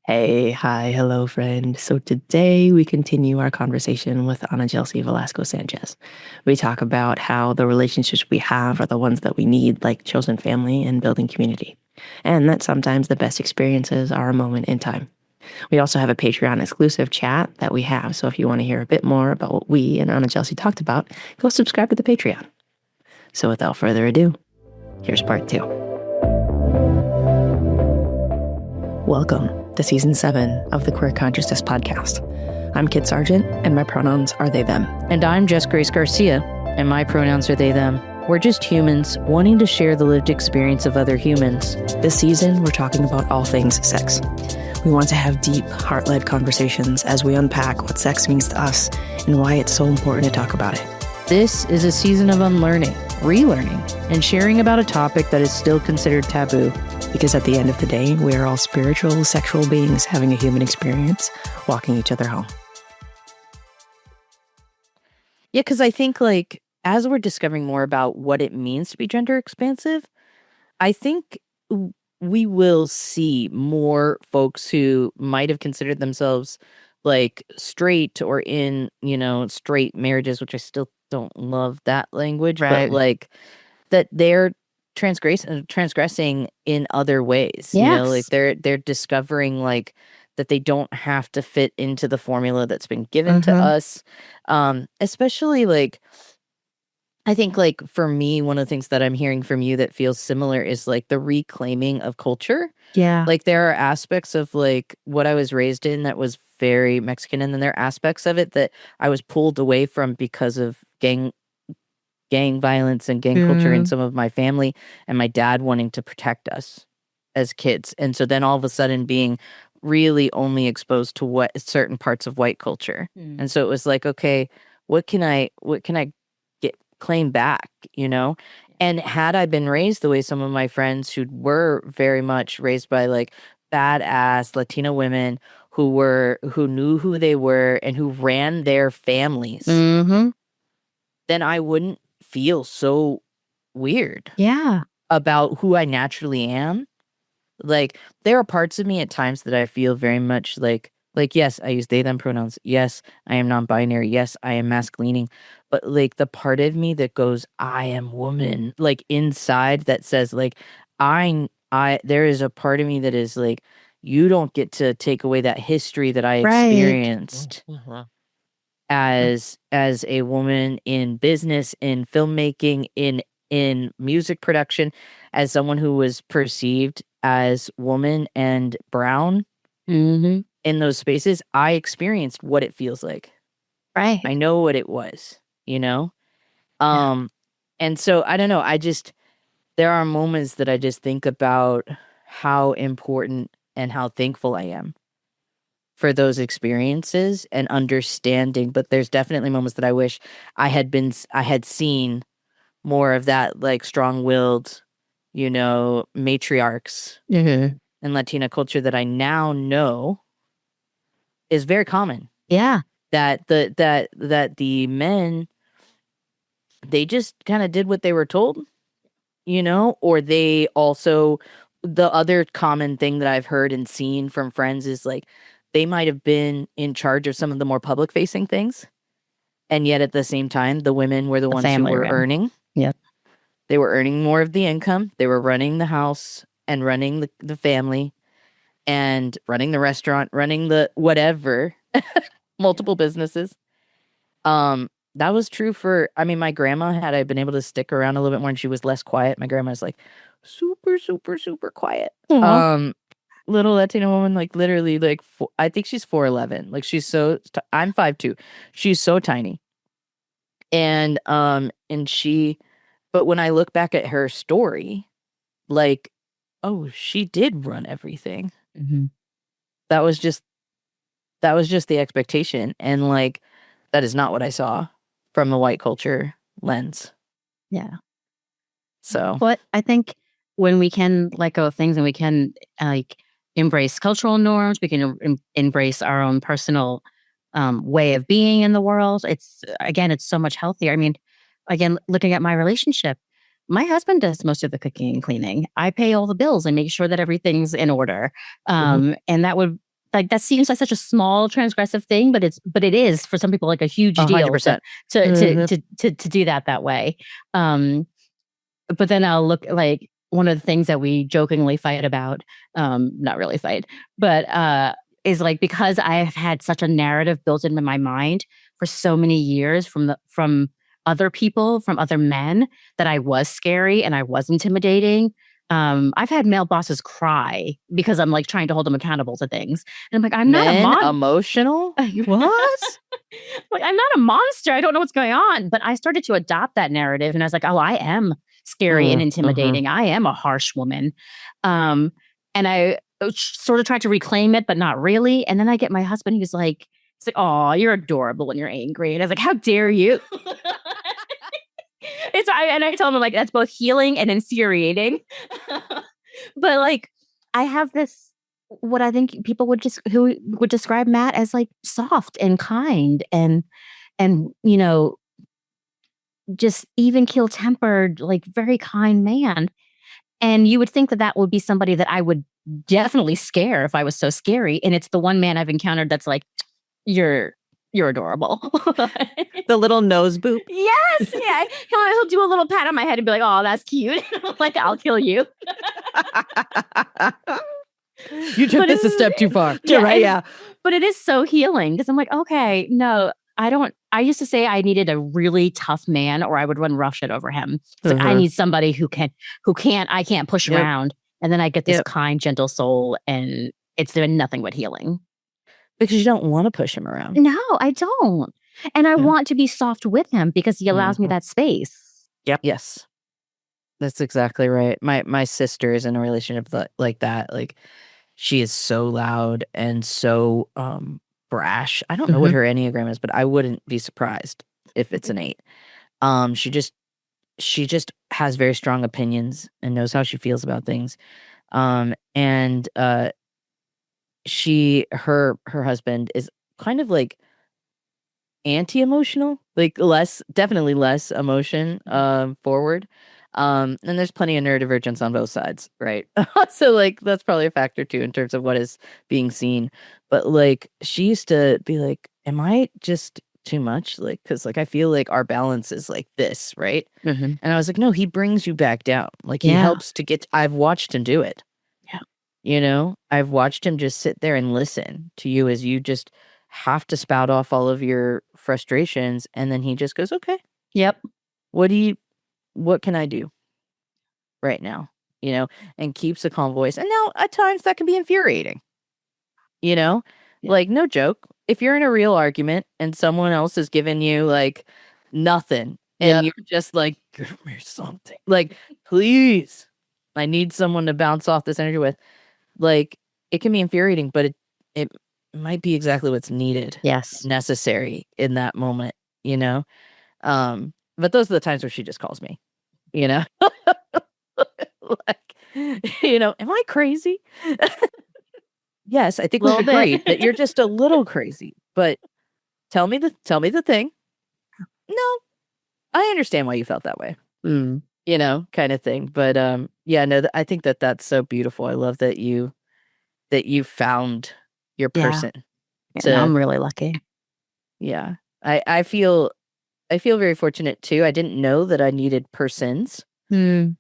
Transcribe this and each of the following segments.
Hey, hi, hello, friend. So today we continue our conversation with AnaYelsi Velasco-Sanchez. We talk about how the relationships we have are the ones that we need, like chosen family and building community, and that sometimes the best experiences are a moment in time. We also have a Patreon exclusive chat that we have, so if you want to hear a bit more about what we and AnaYelsi talked about, go subscribe to the Patreon. So without further ado, here's part 2. Welcome to Season 7 of the Queer Consciousness Podcast. I'm Kit Sargent, and my pronouns are they, them. And I'm Jess Grace Garcia, and my pronouns are they, them. We're just humans wanting to share the lived experience of other humans. This season, we're talking about all things sex. We want to have deep, heart-led conversations as we unpack what sex means to us and why it's so important to talk about it. This is a season of unlearning, relearning, and sharing about a topic that is still considered taboo. Because at the end of the day, we are all spiritual, sexual beings having a human experience, walking each other home. Yeah, because I think as we're discovering more about what it means to be gender expansive, I think we will see more folks who might have considered themselves straight or in, straight marriages, which I still don't love that language, Right. but that they're transgressing in other ways. Yes. They're discovering that they don't have to fit into the formula that's been given to us. Especially I think for me, one of the things that I'm hearing from you that feels similar is the reclaiming of culture. Yeah. There are aspects of what I was raised in that was very Mexican, and then there are aspects of it that I was pulled away from because of gang violence and gang culture in some of my family, and my dad wanting to protect us as kids. And so then all of a sudden being really only exposed to what certain parts of white culture. And so it was okay, what can I claim back, And had I been raised the way some of my friends who were very much raised by badass Latina women who knew who they were and who ran their families, then I wouldn't feel so weird about who I naturally am. There are parts of me at times that I feel very much yes, I use they them pronouns, yes, I am non-binary, yes, I am masculining, but the part of me that goes, I am woman, inside that says I there is a part of me that is you don't get to take away that history that I experienced as a woman in business, in filmmaking, in music production, as someone who was perceived as woman and brown in those spaces. I experienced what it feels like. Right. I know what it was, and so I don't know. There are moments that I just think about how important and how thankful I am for those experiences and understanding. But there's definitely moments that I wish I had seen more of that, strong-willed, matriarchs in Latina culture that I now know is very common. Yeah. That the men, they just kind of did what they were told, or they also, the other common thing that I've heard and seen from friends is they might have been in charge of some of the more public facing things. And yet at the same time, the women were the ones who were earning. Yep. They were earning more of the income. They were running the house and running the family and running the restaurant, running the whatever, multiple businesses. That was true for, my grandma, had I been able to stick around a little bit more and she was less quiet. My grandma's super, super, super quiet. Little Latina woman, literally, I think she's 4'11". She's so, I'm 5'2". She's so tiny. And she, but when I look back at her story, oh, she did run everything. That was just the expectation. And that is not what I saw from the white culture lens. Yeah. So, but I think when we can let go of things and we can embrace cultural norms, we can embrace our own personal way of being in the world. It's so much healthier. Again, looking at my relationship, my husband does most of the cooking and cleaning. I pay all the bills and make sure that everything's in order. And that would like that seems like such a small transgressive thing, but it is for some people like a huge deal 100%. to do that way. But then I'll look like one of the things that we jokingly fight about, not really fight, but is like, because I have had such a narrative built into my mind for so many years from other people, from other men, that I was scary and I was intimidating. I've had male bosses cry because I'm like trying to hold them accountable to things. And I'm like, I'm not emotional? What? Like, I'm not a monster. I don't know what's going on. But I started to adopt that narrative and I was like, oh, I am scary and intimidating. I am a harsh woman. And I sort of tried to reclaim it, but not really. And then I get my husband, he's like, oh, you're adorable when you're angry. And I was like, how dare you? And I tell him, I'm like, that's both healing and infuriating. But like, I have this, what I think people who would describe Matt as like soft and kind and you know, just even keel tempered, like very kind man. And you would think that would be somebody that I would definitely scare if I was so scary. And it's the one man I've encountered that's like, you're adorable. The little nose boop. Yes. Yeah. He'll do a little pat on my head and be like, oh, that's cute. Like, I'll kill you. You took this a step too far. Yeah. But it is so healing because I'm like, okay, no, I don't. I used to say I needed a really tough man or I would run roughshod over him. It's like, I need somebody who I can't push around. And then I get this kind, gentle soul, and it's been nothing but healing. Because you don't want to push him around. No, I don't. And I want to be soft with him because he allows me that space. Yep. Yes. That's exactly right. My sister is in a relationship like that. Like, she is so loud and so brash. I don't know what her Enneagram is, but I wouldn't be surprised if it's an 8. She just has very strong opinions and knows how she feels about things. And her husband is kind of like anti-emotional, like definitely less emotion forward. And there's plenty of neurodivergence on both sides, right? So like that's probably a factor too in terms of what is being seen. But like she used to be like, am I just too much? Like, because like I feel like our balance is like this, right? And I was like, no, he brings you back down. Like he helps to get. I've watched him do it. Yeah. You know, I've watched him just sit there and listen to you as you just have to spout off all of your frustrations, and then he just goes, okay, yep, what can I do right now, you know, and keeps a calm voice. And now at times that can be infuriating, you know, like no joke, if you're in a real argument and someone else is giving you like nothing and you're just like, give me something, like, please, I need someone to bounce off this energy with, like, it can be infuriating, but it might be exactly what's needed. Yes. Necessary in that moment, you know? But those are the times where she just calls me, you know? Like, you know, am I crazy? Yes, I think we've agreed that you're just a little crazy, but tell me the thing. No, I understand why you felt that way. You know, kind of thing. But yeah, no, I think that's so beautiful. I love that you found your person. Yeah, I'm really lucky. Yeah. I feel very fortunate too. I didn't know that I needed persons. I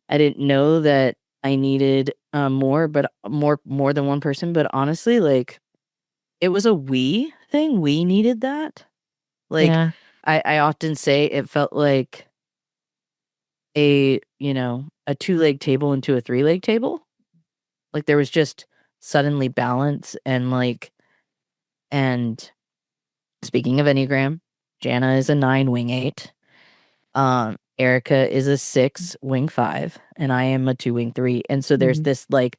didn't know that I needed more than one person. But honestly, like, it was a we thing. We needed that. Like, I often say it felt like a 2-leg table into a 3-leg table. Like there was just suddenly balance and speaking of Enneagram, Jana is a 9 wing 8. Erica is a 6 wing 5, and I am a 2 wing 3. And so there's this like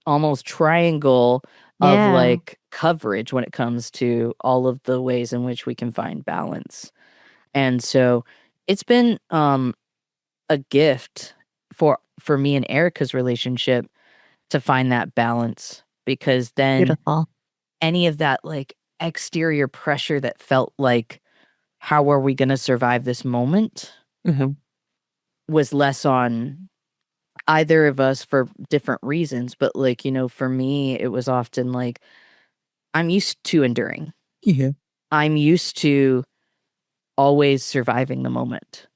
almost triangle of like coverage when it comes to all of the ways in which we can find balance. And so it's been a gift for me and Erica's relationship to find that balance, because then any of that like exterior pressure that felt like, how are we going to survive this moment, was less on either of us for different reasons. But like, you know, for me, it was often like, I'm used to enduring. Yeah. I'm used to always surviving the moment.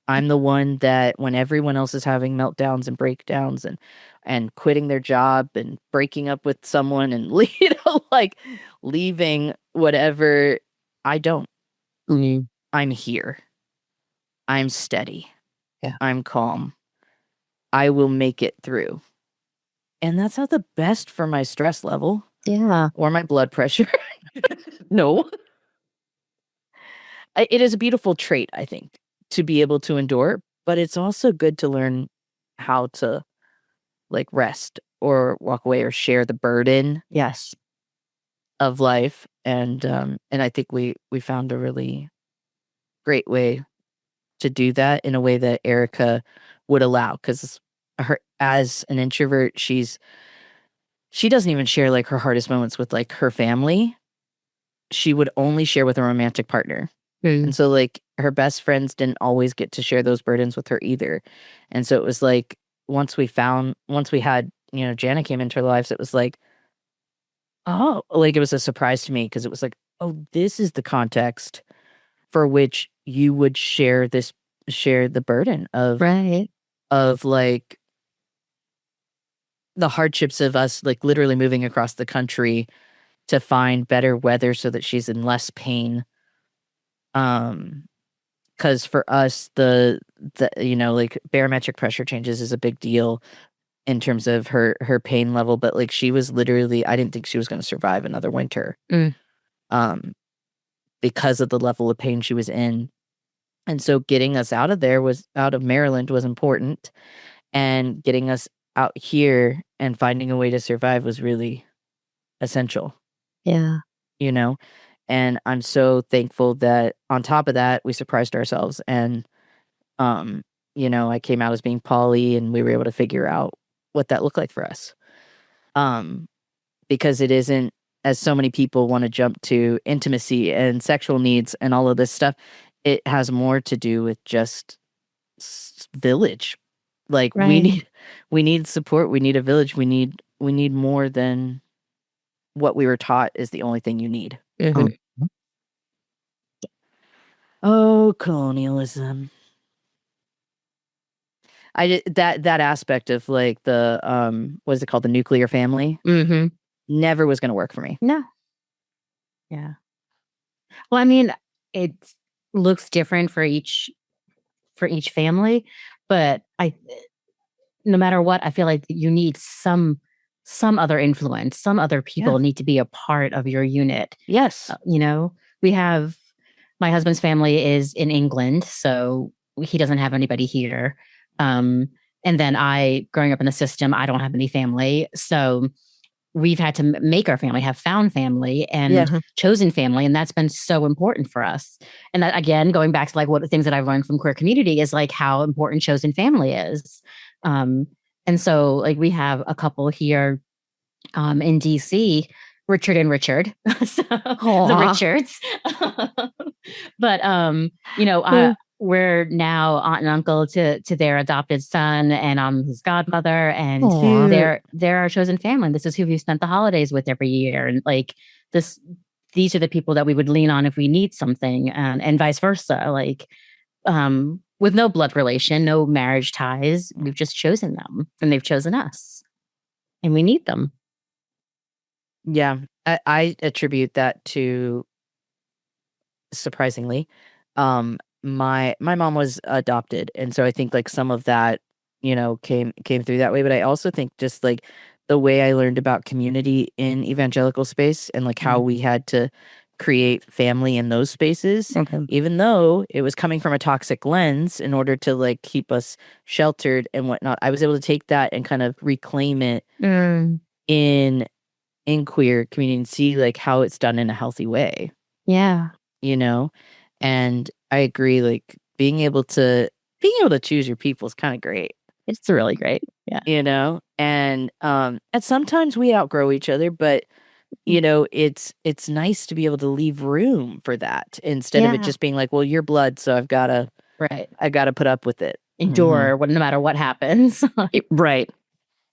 I'm the one that when everyone else is having meltdowns and breakdowns and quitting their job and breaking up with someone and like leaving whatever, I don't. Mm-hmm. I'm here. I'm steady. Yeah. I'm calm. I will make it through. And that's not the best for my stress level. Yeah. Or my blood pressure. No. It is a beautiful trait, I think, to be able to endure, but it's also good to learn how to like rest or walk away or share the burden Yes. of life. And I think we found a really great way to do that in a way that Erica would allow, because her as an introvert, she doesn't even share like her hardest moments with like her family. She would only share with a romantic partner. And so like her best friends didn't always get to share those burdens with her either. And so it was like once we had, Jana came into our lives, it was like, oh, like it was a surprise to me, because it was like, oh, this is the context for which you would share the burden of Right. like the hardships of us like literally moving across the country to find better weather so that she's in less pain. Because for us, the like barometric pressure changes is a big deal in terms of her pain level. But like she was literally, I didn't think she was going to survive another winter, because of the level of pain she was in. And so getting us out of Maryland was important, and getting us out here and finding a way to survive was really essential. Yeah. And I'm so thankful that on top of that, we surprised ourselves. And, I came out as being poly, and we were able to figure out what that looked like for us. Because it isn't, as so many people want to jump to intimacy and sexual needs and all of this stuff, it has more to do with just village. Like Right. we need support. We need a village. We need more than what we were taught is the only thing you need. Oh, colonialism. I did that aspect of like the what is it called, the nuclear family, never was going to work for me. No. Yeah. Well, I mean, it looks different for each family, but no matter what, I feel like you need some other influence. Some other people need to be a part of your unit. Yes. We have my husband's family is in England, so he doesn't have anybody here. And then growing up in the system, I don't have any family. So we've had to make our family, have found family and chosen family. And that's been so important for us. And that, again, going back to like what the things that I've learned from queer community is like how important chosen family is. And so like we have a couple here in DC, Richard and Richard. So, the Richards. But we're now aunt and uncle to their adopted son, and I'm his godmother, and they're our chosen family. This is who we spent the holidays with every year. And like these are the people that we would lean on if we need something, and vice versa. Like with no blood relation, no marriage ties, we've just chosen them, and they've chosen us, and we need them. Yeah, I attribute that to, surprisingly, my mom was adopted, and so I think like some of that, came through that way. But I also think just like the way I learned about community in evangelical space, and like how we had to create family in those spaces, even though it was coming from a toxic lens in order to like keep us sheltered and whatnot, I was able to take that and kind of reclaim it in queer community and see like how it's done in a healthy way. Yeah. And I agree, like being able to choose your people is kind of great. It's really great. Yeah. And sometimes we outgrow each other, but it's nice to be able to leave room for that instead of it just being like, well, you're blood, so I've got to put up with it. Endure no matter what happens. Right.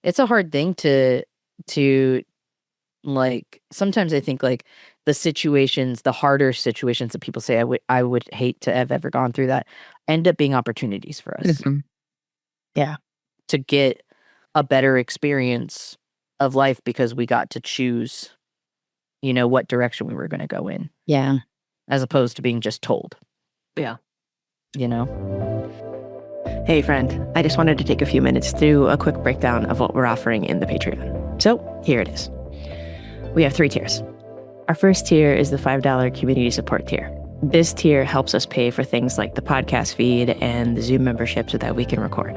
It's a hard thing to like sometimes I think like the harder situations that people say I would hate to have ever gone through that end up being opportunities for us. Mhm. Yeah. To get a better experience of life because we got to choose, what direction we were going to go in. Yeah. As opposed to being just told. Yeah. Hey, friend. I just wanted to take a few minutes to do a quick breakdown of what we're offering in the Patreon. So here it is. We have 3 tiers. Our first tier is the $5 community support tier. This tier helps us pay for things like the podcast feed and the Zoom membership so that we can record.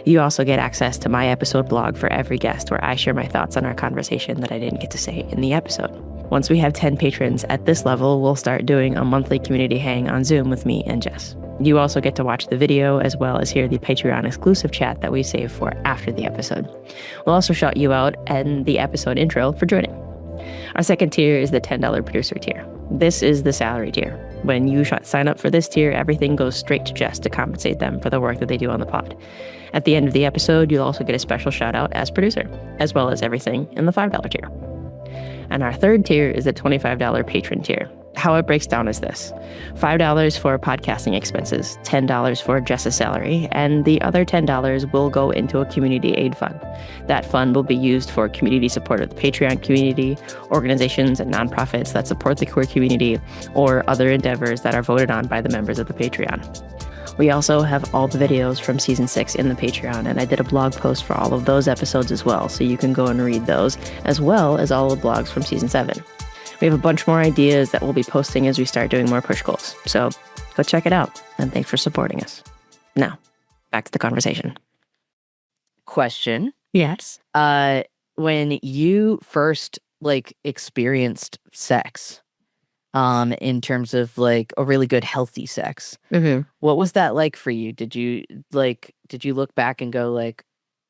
You also get access to my episode blog for every guest where I share my thoughts on our conversation that I didn't get to say in the episode. Once we have 10 patrons at this level, we'll start doing a monthly community hang on Zoom with me and Jess. You also get to watch the video as well as hear the Patreon exclusive chat that we save for after the episode. We'll also shout you out in the episode intro for joining. Our second tier is the $10 producer tier. This is the salary tier. When you sign up for this tier, everything goes straight to Jess to compensate them for the work that they do on the pod. At the end of the episode, you'll also get a special shout out as producer, as well as everything in the $5 tier. And our third tier is the $25 patron tier. How it breaks down is this: $5 for podcasting expenses, $10 for Jess's salary, and the other $10 will go into a community aid fund. That fund will be used for community support of the Patreon community, organizations and nonprofits that support the queer community, or other endeavors that are voted on by the members of the Patreon. We also have all the videos from season 6 in the Patreon, and I did a blog post for all of those episodes as well, so you can go and read those, as well as all the blogs from season 7. We have a bunch more ideas that we'll be posting as we start doing more push goals. So go check it out. And thanks for supporting us. Now, back to the conversation. Question. Yes. When you first experienced sex, in terms of a really good healthy sex, what was that like for you? Did you look back and go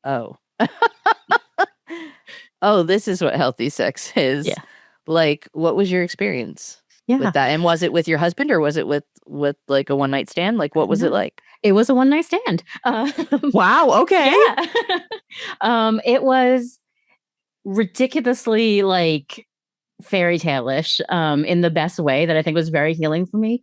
oh, oh, this is what healthy sex is? Yeah. What was your experience with that? And was it with your husband or was it with a one-night stand? What was it like? It was a one-night stand. Wow. Okay. Yeah. It was ridiculously fairy tale-ish, in the best way that I think was very healing for me.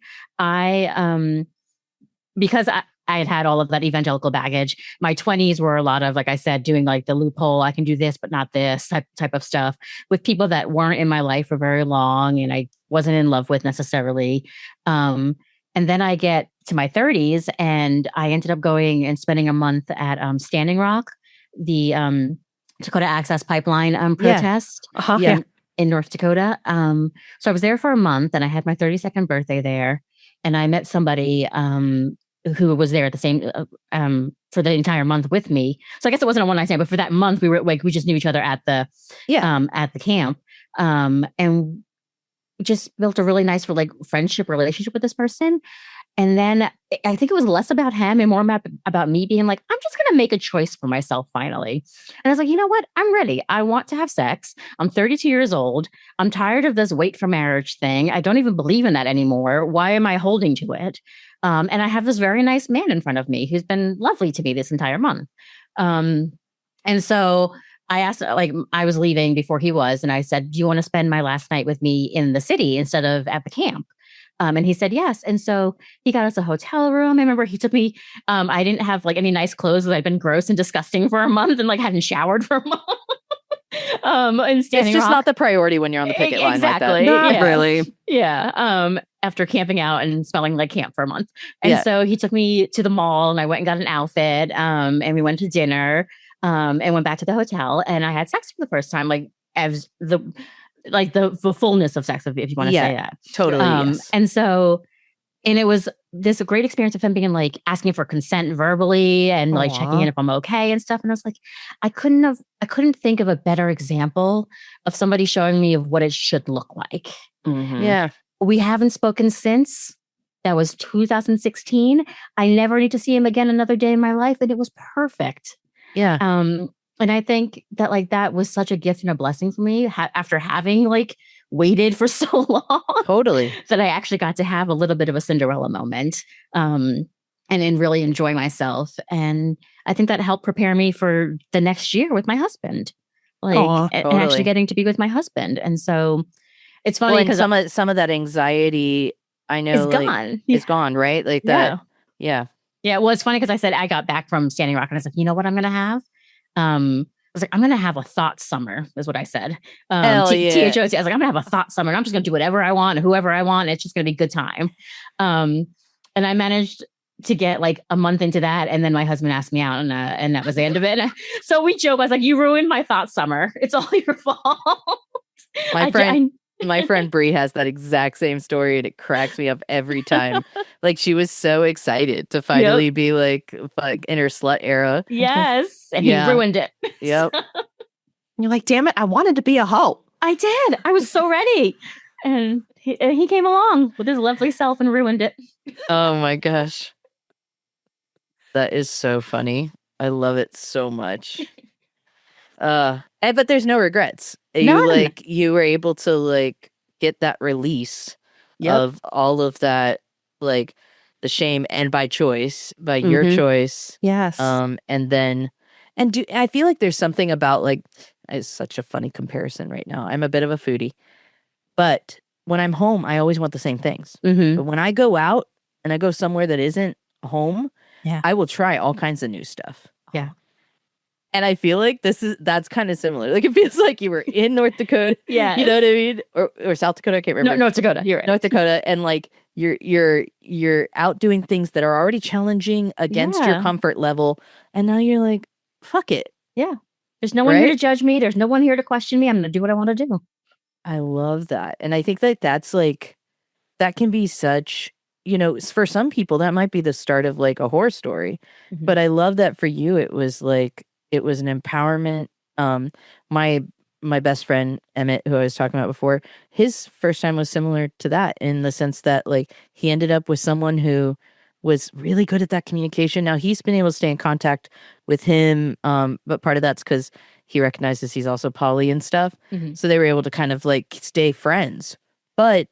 Because I had all of that evangelical baggage. My 20s were a lot of, like I said, doing the loophole, I can do this, but not this type of stuff with people that weren't in my life for very long and I wasn't in love with necessarily. And then I get to my 30s and I ended up going and spending a month at Standing Rock, the Dakota Access Pipeline protest in North Dakota. So I was there for a month and I had my 32nd birthday there. And I met somebody who was there at the same for the entire month with me. So I guess it wasn't a one night stand, but for that month we were we just knew each other at the camp, and just built a really nice friendship relationship with this person. And then I think it was less about him and more about me being I'm just going to make a choice for myself finally. And I was like, you know what? I'm ready. I want to have sex. I'm 32 years old. I'm tired of this wait for marriage thing. I don't even believe in that anymore. Why am I holding to it? And I have this very nice man in front of me who's been lovely to me this entire month. And so I asked, I was leaving before he was, and I said, do you want to spend my last night with me in the city instead of at the camp? And he said yes. And so he got us a hotel room. I remember he took me, I didn't have any nice clothes because I'd been gross and disgusting for a month and hadn't showered for a month. And Standing it's just Rock. Not the priority when you're on the picket line exactly. like that. Not really. Yeah. After camping out and smelling like camp for a month. And so he took me to the mall and I went and got an outfit. And we went to dinner and went back to the hotel. And I had sex for the first time, as the fullness of sex, if you want to say that. Totally. Yes. And so, and it was this great experience of him being asking for consent verbally and checking in if I'm okay and stuff. And I was I couldn't think of a better example of somebody showing me of what it should look like. Mm-hmm. Yeah. We haven't spoken since. That was 2016. I never need to see him again another day in my life. And it was perfect. Yeah. And I think that that was such a gift and a blessing for me after having waited for so long. Totally. That I actually got to have a little bit of a Cinderella moment and really enjoy myself. And I think that helped prepare me for the next year with my husband. like, Aw. and Totally. actually getting to be with my husband. And so it's funny Well, and because some of that anxiety, I know, it's like, gone. it's gone, right? Like that. Yeah. Yeah. Well, it's funny because I said I got back from Standing Rock and I was like, you know what I'm going to have? I was like, I'm going to have a thought summer, is what I said. Hell yeah. THOC. I was like, I'm going to have a thought summer and I'm just going to do whatever I want, whoever I want. It's just going to be a good time. And I managed to get like a month into that. And then my husband asked me out and that was the end of it. So we joke. I was like, you ruined my thought summer. It's all your fault. My friend Bree has that exact same story and it cracks me up every time. Like she was so excited to finally be like in her slut era. Yes. And he ruined it. Yep. You're like, damn it, I wanted to be a hoe. I did. I was so ready. And he came along with his lovely self and ruined it. Oh my gosh. That is so funny. I love it so much. But there's no regrets. None. You were able to like get that release of all of that, like the shame, and by choice, by your choice. Yes. I feel like there's something about like, it's such a funny comparison right now. I'm a bit of a foodie, but when I'm home, I always want the same things. But when I go out and I go somewhere that isn't home, I will try all kinds of new stuff. Yeah. And I feel like that's kind of similar. Like it feels like you were in North Dakota. Yeah. You know what I mean? Or South Dakota, I can't remember. No, North Dakota. You're right. North Dakota. And like you're out doing things that are already challenging against your comfort level. And now you're like, fuck it. Yeah. There's no one here to judge me. There's no one here to question me. I'm going to do what I want to do. I love that. And I think that that's like, that can be such, you know, for some people, that might be the start of like a horror story. But I love that for you, it was like, it was an empowerment. My best friend, Emmett, who I was talking about before, his first time was similar to that in the sense that like he ended up with someone who was really good at that communication. Now he's been able to stay in contact with him. But part of that's because he recognizes he's also poly and stuff. So they were able to kind of like stay friends. But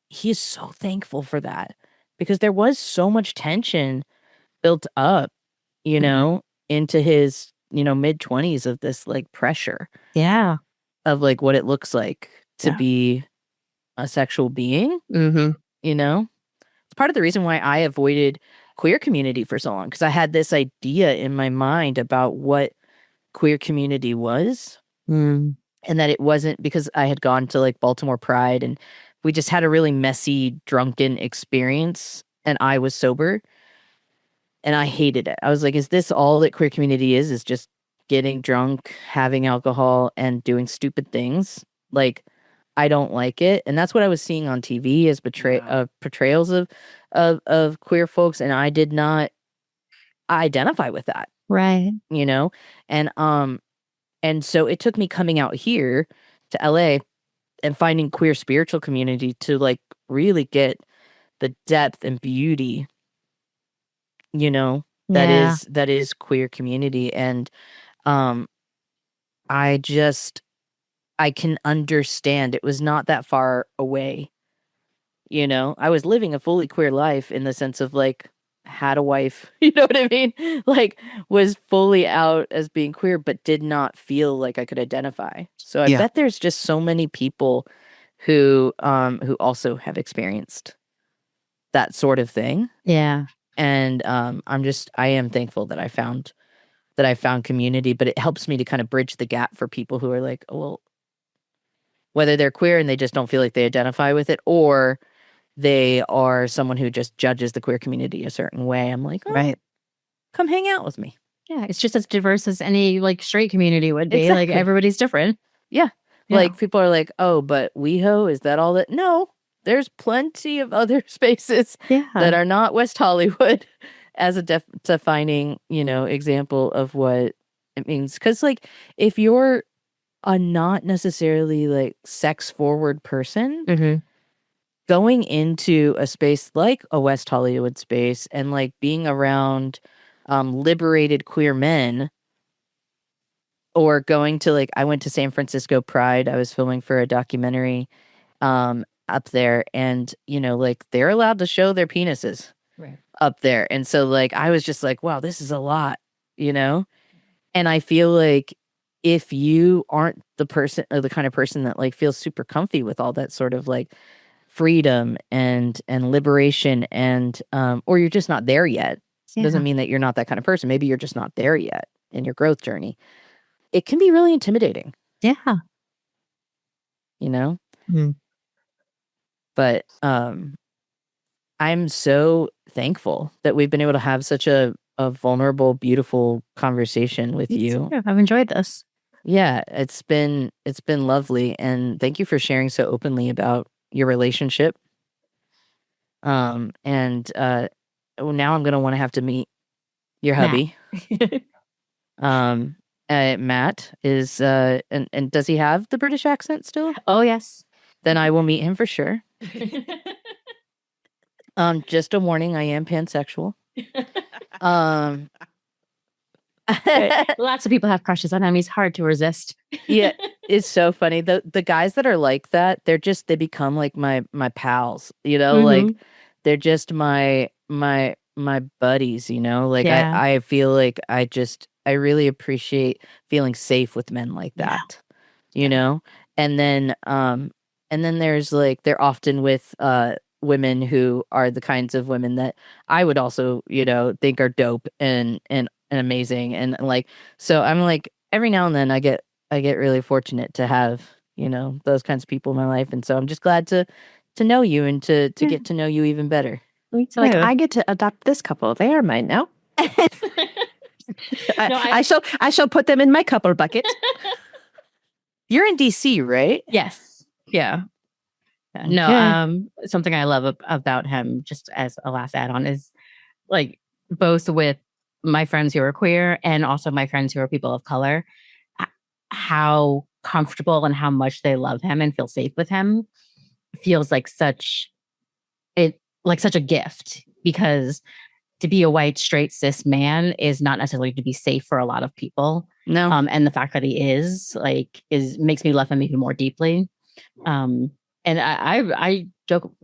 he's so thankful for that because there was so much tension built up, you know, into his, you know, mid-20s of this like pressure. Yeah. Of like what it looks like to be a sexual being. You know? It's part of the reason why I avoided queer community for so long, because I had this idea in my mind about what queer community was. And that it wasn't, because I had gone to like Baltimore Pride and we just had a really messy, drunken experience and I was sober and I hated it. I was like, is this all that queer community is just getting drunk, having alcohol, and doing stupid things? Like, I don't like it. And that's what I was seeing on TV as portrayals of queer folks, and I did not identify with that. Right. You know? And so it took me coming out here to LA and finding queer spiritual community to like really get the depth and beauty, you know, that is queer community. And I can understand it was not that far away. You know, I was living a fully queer life in the sense of like had a wife, you know what I mean? Like was fully out as being queer, but did not feel like I could identify. So I bet there's just so many people who also have experienced that sort of thing. Yeah. And I am thankful that I found community, but it helps me to kind of bridge the gap for people who are like, oh, well, whether they're queer and they just don't feel like they identify with it, or they are someone who just judges the queer community a certain way. I'm like, oh, come hang out with me. Yeah, it's just as diverse as any like straight community would be. Exactly. Like everybody's different. Yeah. Like people are like, oh, but WeHo, is that all that? No, there's plenty of other spaces that are not West Hollywood as a defining, you know, example of what it means. Because like if you're a not necessarily like sex forward person, going into a space like a West Hollywood space and like being around liberated queer men, or going to like, I went to San Francisco Pride. I was filming for a documentary up there, and you know, like they're allowed to show their penises up there. And so like I was just like, wow, this is a lot, you know? And I feel like if you aren't the person or the kind of person that like feels super comfy with all that sort of like freedom and liberation and or you're just not there yet. It doesn't mean that you're not that kind of person. Maybe you're just not there yet in your growth journey. It can be really intimidating. Yeah. You know? But I'm so thankful that we've been able to have such a vulnerable, beautiful conversation with you. I've enjoyed this. Yeah, it's been lovely, and thank you for sharing so openly about your relationship. And now I'm gonna want to have to meet your hubby. Matt is and does he have the British accent still? Oh yes. Then I will meet him for sure. Just a warning, I am pansexual. Lots of people have crushes on him. He's hard to resist. Yeah, it's so funny. The guys that are like that, they become like my pals, you know, like they're just my buddies, you know, like I feel like I really appreciate feeling safe with men like that, you know, and then there's like, they're often with women who are the kinds of women that I would also, you know, think are dope and amazing. And like, so I'm like, every now and then I get really fortunate to have, you know, those kinds of people in my life. And so I'm just glad to know you and to get to know you even better. So like, I get to adopt this couple. They are mine now. I shall put them in my couple bucket. You're in DC, right? Yes. Yeah. No, something I love about him, just as a last add-on, is like both with my friends who are queer and also my friends who are people of color, how comfortable and how much they love him and feel safe with him feels like such a gift, because to be a white, straight, cis man is not necessarily to be safe for a lot of people. No. And the fact that he is makes me love him even more deeply. And I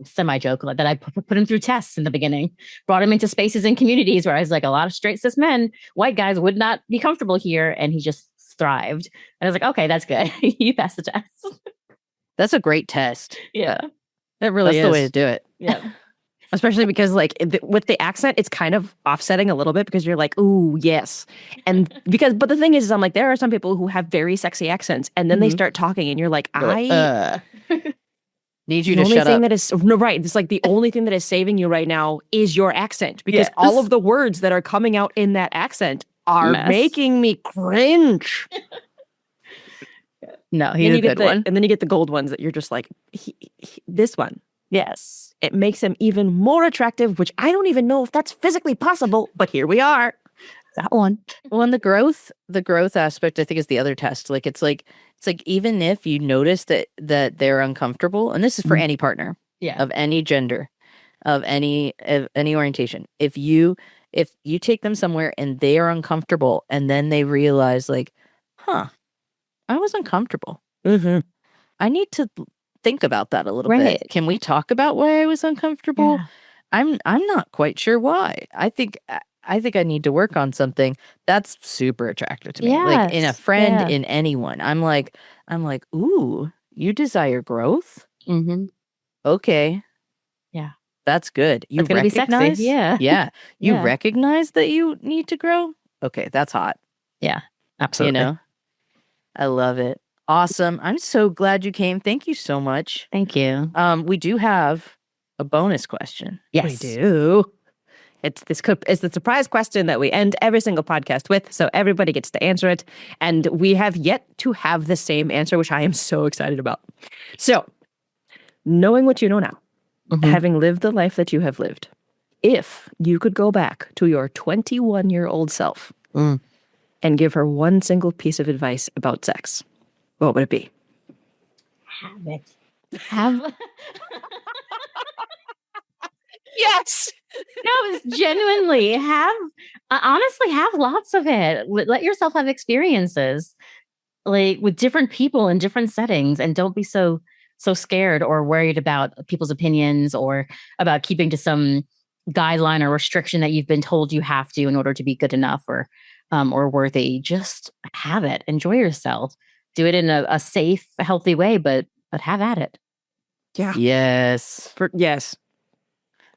semi-joke that I put him through tests in the beginning, brought him into spaces and communities where I was like, a lot of straight cis men, white guys would not be comfortable here. And he just thrived. And I was like, okay, that's good. You passed the test. That's a great test. Yeah. That really That's the way to do it. Yeah. Especially because like with the accent, it's kind of offsetting a little bit because you're like, ooh, yes. And but the thing is I'm like, there are some people who have very sexy accents and then they start talking and you're like, need you to shut up. Right. It's like the only thing that is saving you right now is your accent, because all of the words that are coming out in that accent are making me cringe. No, he's a good one. And then you get the gold ones that you're just like, this one. Yes. It makes him even more attractive, which I don't even know if that's physically possible, but here we are. That one. Well, and the growth aspect, I think, is the other test. Like, it's like even if you notice that they're uncomfortable, and this is for any partner, of any gender, of any orientation. If you take them somewhere and they are uncomfortable, and then they realize like, I was uncomfortable. I need to think about that a little bit. Can we talk about why I was uncomfortable? Yeah. I'm not quite sure why. I think I need to work on something. That's super attractive to me. Yes. Like in a friend, in anyone. I'm like, ooh, you desire growth? Okay. Yeah. That's good. You gonna be sexy. Yeah. Yeah. You recognize that you need to grow? Okay, that's hot. Yeah. Absolutely. You know? I love it. Awesome. I'm so glad you came. Thank you so much. Thank you. We do have a bonus question. Yes. We do. It's the surprise question that we end every single podcast with, so everybody gets to answer it. And we have yet to have the same answer, which I am so excited about. So, knowing what you know now, having lived the life that you have lived, if you could go back to your 21-year-old self and give her one single piece of advice about sex, what would it be? Have it. Have. Yes. No, it's genuinely honestly have lots of it. Let yourself have experiences like with different people in different settings, and don't be so scared or worried about people's opinions or about keeping to some guideline or restriction that you've been told you have to in order to be good enough, or or worthy, just have it. Enjoy yourself. Do it in a safe, healthy way, but have at it. Yeah. Yes. Yes.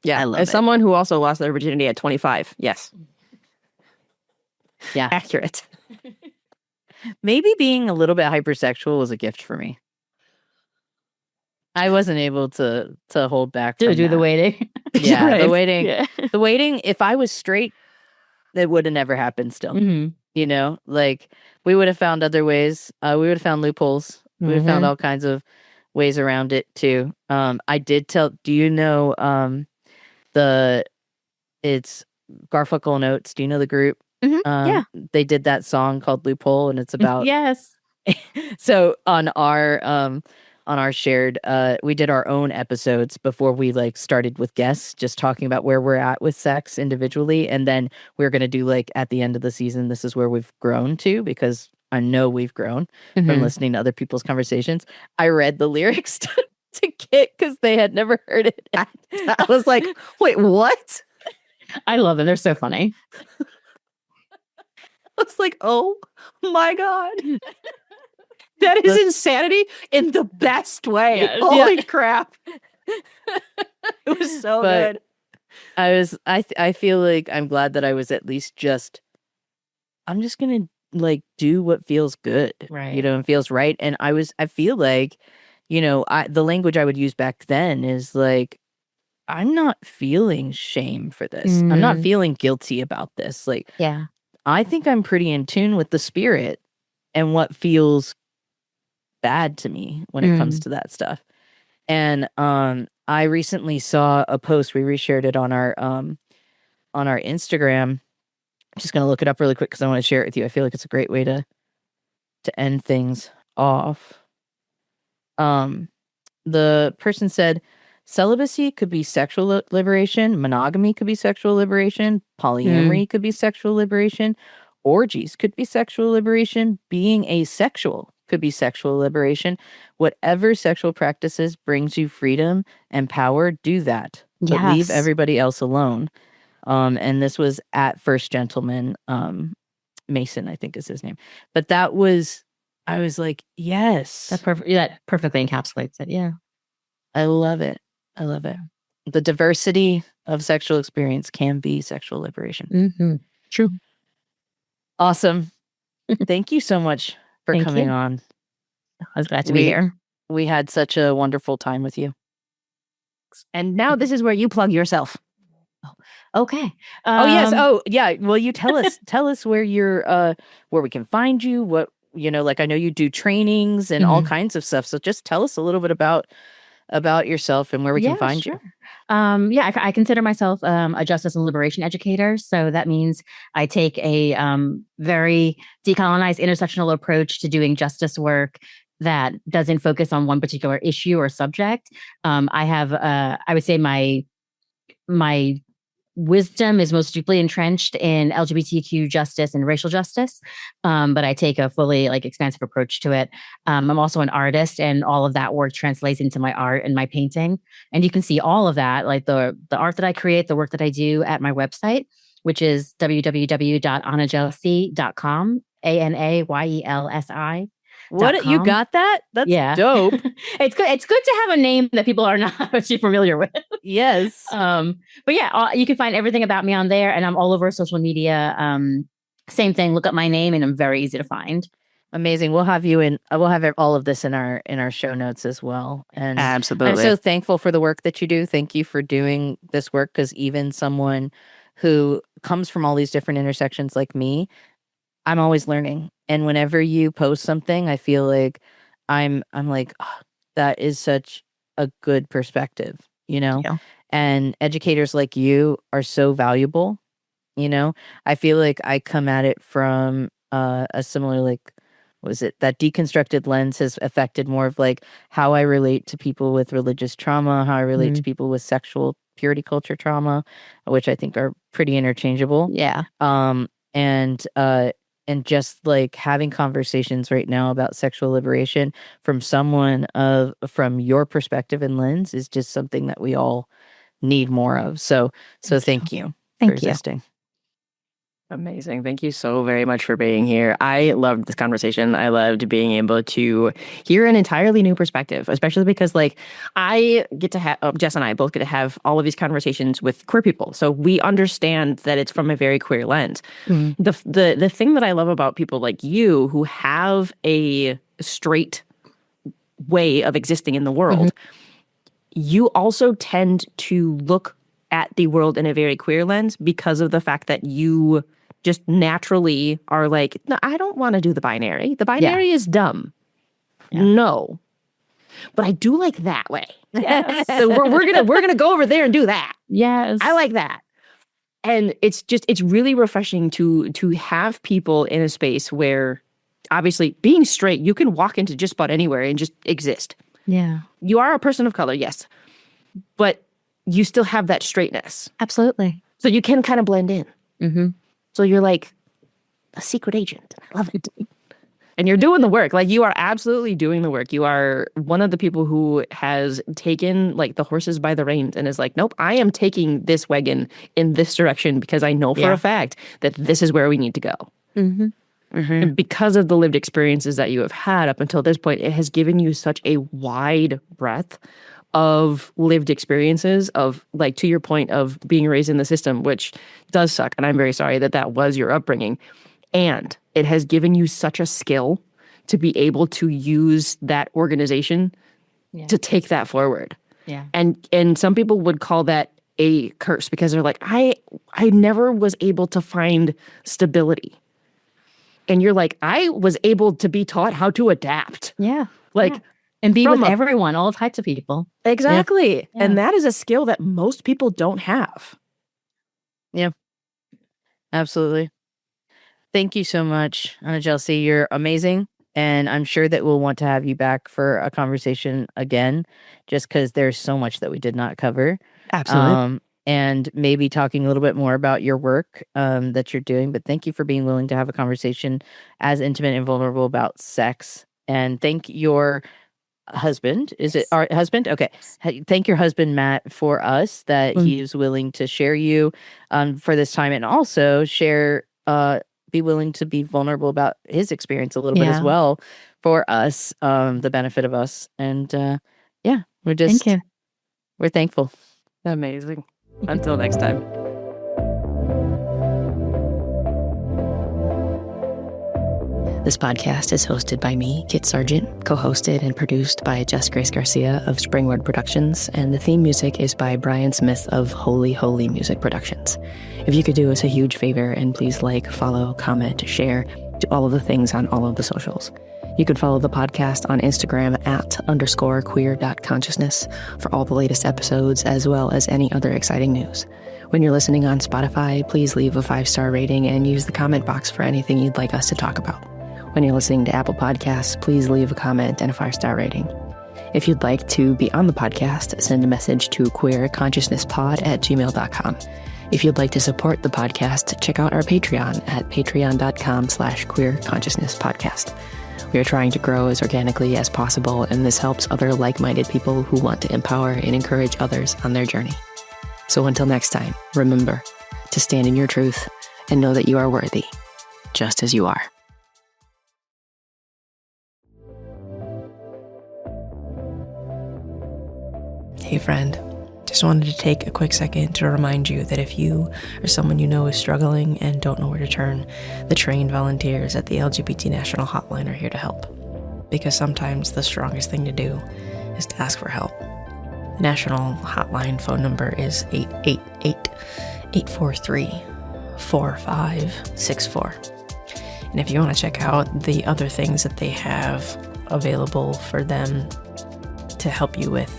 Yeah. I love As it. someone who also lost their virginity at 25. Yes. Yeah. Accurate. Maybe being a little bit hypersexual was a gift for me. I wasn't able to hold back from Do the that. waiting. Yeah, Right. the waiting. Yeah. The waiting, if I was straight, that would have never happened still. Mhm. You know, like we would have found other ways. We would have found loopholes. We would have found all kinds of ways around it too. I did tell, do you know it's Garfunkel and Oates? Do you know the group? Yeah. They did that song called Loophole, and it's about Yes. so on our shared we did our own episodes before we like started with guests, just talking about where we're at with sex individually, and then we're going to do like at the end of the season, this is where we've grown to, because I know we've grown from listening to other people's conversations. I read the lyrics to Kit because they had never heard it. I was like, wait, what? I love them. They're so funny. I was like, oh my God. That is insanity in the best way. Yes. Holy crap. It was so But good. I feel like I'm glad that I was at least I'm just gonna like do what feels good, Right. you know, and feels right. And I feel like, you know, the language I would use back then is like, I'm not feeling shame for this. I'm not feeling guilty about this. Like, Yeah. I think I'm pretty in tune with the spirit and what feels bad to me when it comes to that stuff. And I recently saw a post, we reshared it on our Instagram. I'm just gonna look it up really quick because I want to share it with you. I feel like it's a great way to end things off. The person said celibacy could be sexual liberation, monogamy could be sexual liberation, polyamory could be sexual liberation, orgies could be sexual liberation, being asexual could be sexual liberation. Whatever sexual practices brings you freedom and power, do that. But leave Yes. everybody else alone. And this was at First Gentleman, Mason, I think is his name. But I was like, yes. That perfectly encapsulates it. Yeah. I love it. I love it. The diversity of sexual experience can be sexual liberation. True. Awesome. Thank you so much for Thank coming you. on. I was glad to be here. We had such a wonderful time with you. And now this is where you plug yourself. Okay. Oh yes. Oh yeah. Well, you tell us where you're where we can find you. What, you know, like I know you do trainings and all kinds of stuff. So just tell us a little bit about yourself and where we can find you. I consider myself a justice and liberation educator. So that means I take a very decolonized intersectional approach to doing justice work that doesn't focus on one particular issue or subject. I have, I would say my wisdom is most deeply entrenched in LGBTQ justice and racial justice, but I take a fully expansive approach to it. I'm also an artist, and all of that work translates into my art and my painting. And you can see all of that, like the art that I create, the work that I do, at my website, which is www.anaYelsi.com, ANAYELSI. What, you got that? That's dope. It's good. It's good to have a name that people are not actually familiar with. Yes. But yeah, you can find everything about me on there, and I'm all over social media. Same thing. Look up my name, and I'm very easy to find. Amazing. We'll have you in. We'll have all of this in our show notes as well. And absolutely, I'm so thankful for the work that you do. Thank you for doing this work, because even someone who comes from all these different intersections like me, I'm always learning. And whenever you post something, I feel like I'm like, oh, that is such a good perspective, you know? Yeah. And educators like you are so valuable, you know? I feel like I come at it from a similar, that deconstructed lens has affected more of like how I relate to people with religious trauma, how I relate to people with sexual purity culture trauma, which I think are pretty interchangeable. Yeah. And just like having conversations right now about sexual liberation from from your perspective and lens is just something that we all need more of. So thank you for existing. Amazing. Thank you so very much for being here. I loved this conversation. I loved being able to hear an entirely new perspective, especially because like I get to have, Jess and I both get to have all of these conversations with queer people. So we understand that it's from a very queer lens. The thing that I love about people like you who have a straight way of existing in the world, you also tend to look at the world in a very queer lens because of the fact that you just naturally are like, no, I don't want to do the binary. The binary is dumb. Yeah. No. But I do like that way. Yes. So we're gonna go over there and do that. Yes. I like that. And it's really refreshing to have people in a space where obviously being straight, you can walk into just about anywhere and just exist. Yeah. You are a person of color, yes. But you still have that straightness. Absolutely. So you can kind of blend in. Mm-hmm. So you're like a secret agent. I love it. And you're doing the work. Like you are absolutely doing the work. You are one of the people who has taken like the horses by the reins and is like, nope, I am taking this wagon in this direction because I know for a fact that this is where we need to go. Mm-hmm. Mm-hmm. And because of the lived experiences that you have had up until this point, it has given you such a wide breadth of lived experiences of, like, to your point of being raised in the system, which does suck. And I'm very sorry that that was your upbringing. And it has given you such a skill to be able to use that organization to take that forward. Yeah. And some people would call that a curse because they're like, I never was able to find stability. And you're like, I was able to be taught how to adapt. Yeah. Like, and be with everyone, all types of people. Exactly. Yeah. And that is a skill that most people don't have. Yeah. Absolutely. Thank you so much, AnaYelsi. You're amazing. And I'm sure that we'll want to have you back for a conversation again, just because there's so much that we did not cover. Absolutely. And maybe talking a little bit more about your work that you're doing. But thank you for being willing to have a conversation as intimate and vulnerable about sex. And thank your husband. Is it our husband? Okay. Thank your husband, Matt, for us that he is willing to share you for this time, and also be willing to be vulnerable about his experience a little bit as well for us, the benefit of us. And we're thankful. Amazing. Until next time. This podcast is hosted by me, Kit Sargent, co-hosted and produced by Jess Grace Garcia of Springward Productions, and the theme music is by Brian Smith of Holy Holy Music Productions. If you could do us a huge favor and please like, follow, comment, share, do all of the things on all of the socials. You can follow the podcast on Instagram @_queer.consciousness for all the latest episodes, as well as any other exciting news. When you're listening on Spotify, please leave a 5-star rating and use the comment box for anything you'd like us to talk about. When you're listening to Apple Podcasts, please leave a comment and a 5-star rating. If you'd like to be on the podcast, send a message to queerconsciousnesspod@gmail.com. If you'd like to support the podcast, check out our Patreon at patreon.com/queerconsciousnesspodcast. We are trying to grow as organically as possible, and this helps other like-minded people who want to empower and encourage others on their journey. So until next time, remember to stand in your truth and know that you are worthy, just as you are. Hey friend, just wanted to take a quick second to remind you that if you or someone you know is struggling and don't know where to turn, the trained volunteers at the LGBT National Hotline are here to help. Because sometimes the strongest thing to do is to ask for help. The National Hotline phone number is 888-843-4564. And if you want to check out the other things that they have available for them to help you with,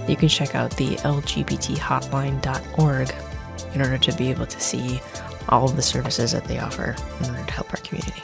you can check out the lgbthotline.org in order to be able to see all of the services that they offer in order to help our community.